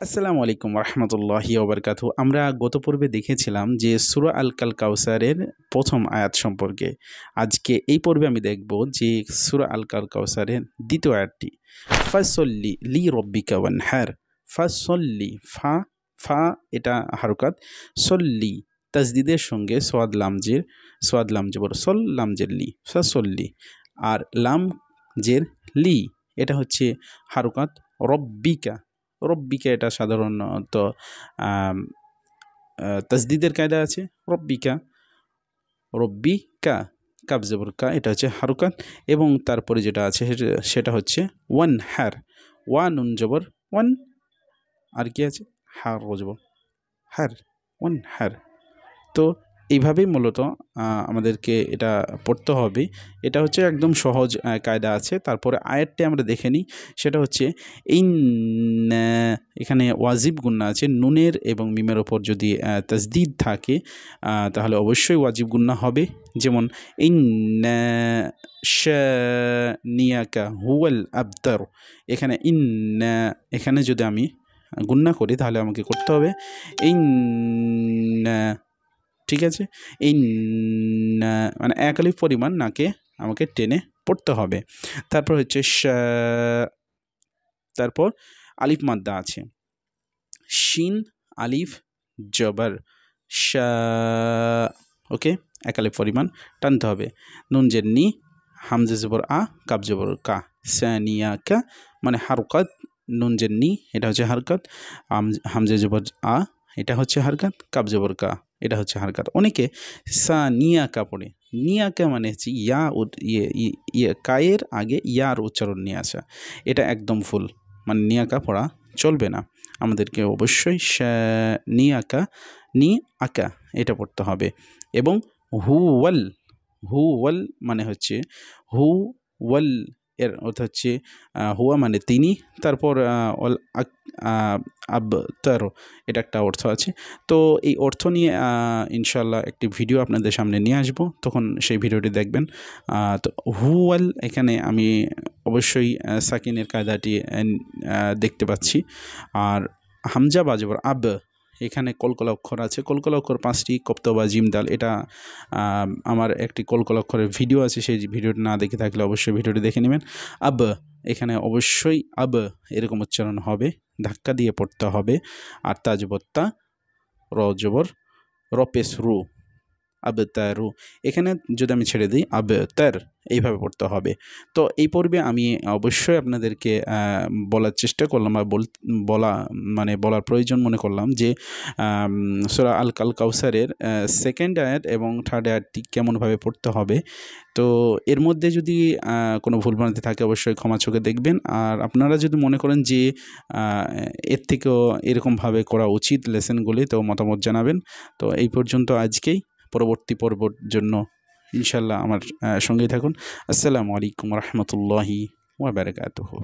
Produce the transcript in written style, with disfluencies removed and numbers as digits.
আসসালামু আলাইকুম রহমতুল্লাহি ওবরকাতু। আমরা গত পর্বে দেখেছিলাম যে সূরা আল কাউসারের প্রথম আয়াত সম্পর্কে। আজকে এই পর্বে আমি দেখব যে সূরা আল কাউসারের দ্বিতীয় আয়াতটি, ফাসল্লি লি রব্বিকা ওয়ানহার। ফাসল্লি, ফা ফা এটা হারকাত, সল্লি তাজদিদের সঙ্গে সোয়াদ লাম জবর সল, লাম জের লি, ফাসল্লি। আর লাম জের লি এটা হচ্ছে হারকাত, রব্বিকা। রব্বিকা এটা সাধারণত তাজদিদের কায়দা আছে, রব্বিকা রব্বিকা, কাব জবর কা এটা হচ্ছে হারকাত, এবং তারপরে যেটা আছে সেটা হচ্ছে ওয়ান হার, ওয়া নুন জবর ওয়ান, আর কি আছে হার জবর হার, ওয়ান হার। তো এইভাবেই মূলত আমাদেরকে এটা পড়তে হবে। এটা হচ্ছে একদম সহজ কায়দা আছে। তারপরে আয়াতটি আমরা দেখে নিই, সেটা হচ্ছে এখানে ওয়াজিব গুন্না আছে, নুনের এবং মিমের ওপর যদি তাজদিদ থাকে তাহলে অবশ্যই ওয়াজিব গুন্না হবে। যেমন শানিয়াকা হুয়াল আবতার, এখানে এখানে যদি আমি গুন্না করি তাহলে আমাকে করতে হবে ঠিক আছে, মানে এক আলিফ পরিমাণ নাকে আমাকে টেনে পড়তে হবে। তারপর হচ্ছে তারপর আলিফ মাদ্দা আছে, শিন আলিফ জবর শা, ওকে, এক আলিফ পরিমাণ টানতে হবে। নুন জের নি, হামজা জবর আ, কাব জবর কা, সানিয়া কা মানে হারকাত, নুন জের নি এটা হচ্ছে হারকাত, হামজা জবর আ এটা হচ্ছে হারকাত, কাব জবর কা এটা হচ্ছে হারকাত। অনেকে সানিয়াকা পড়ে, নিয়াকা মানে হচ্ছে কায়ের আগে ইয়ার উচ্চারণ নিয়ে আসা, এটা একদম ভুল, মানে নিয়াকা পড়া চলবে না। আমাদেরকে অবশ্যই নিয়াকা, নি আকা এটা পড়তে হবে। এবং হুয়াল মানে হচ্ছে হুয়াল, এর অর্থ হচ্ছে হুয়া মানে তিনি, তারপর আবতার এটা একটা অর্থ আছে। তো এই অর্থ নিয়ে ইনশাল্লাহ একটি ভিডিও আপনাদের সামনে নিয়ে আসব, তখন সেই ভিডিওটি দেখবেন। তো হুয়াল এখানে আমি অবশ্যই সাকিনের কায়দাটি দেখতে পাচ্ছি। আর হামজা বাজবর আব, এখানে কলকলা অক্ষর আছে, কলকলা অক্ষর 5টি, কপ্ত বা জিম দাল, এটা আমার একটি কলকলা অক্ষরের ভিডিও আছে, সেই ভিডিওটি না দেখে থাকলে অবশ্যই ভিডিওটি দেখে নেবেন। আব, এখানে অবশ্যই আব এরকম উচ্চারণ হবে, ধাক্কা দিয়ে পড়তে হবে। আর তাজবত্তা র জবর রপেস রু, আবতারু, এখানে যদি আমি ছেড়ে দিই আবতার, এইভাবে পড়তে হবে। তো এই পর্বে আমি অবশ্যই আপনাদেরকে বলার চেষ্টা করলাম, বা বলার প্রয়োজন মনে করলাম যে সূরা আল কাউসারের সেকেন্ড আয়াত এবং থার্ড আয়াতটি কেমনভাবে পড়তে হবে। তো এর মধ্যে যদি কোনো ভুলভ্রান্তি থাকে অবশ্যই ক্ষমা চোখে দেখবেন। আর আপনারা যদি মনে করেন যে এর থেকেও এরকমভাবে করা উচিত লেসেনগুলি, তো মতামত জানাবেন। তো এই পর্যন্ত আজকেই, পরবর্তী পর্বর জন্য ইনশাল্লাহ আমার সঙ্গেই থাকুন। আসসালামু আলাইকুম রহমতুল্লাহি ওয়া বারাকাতুহু।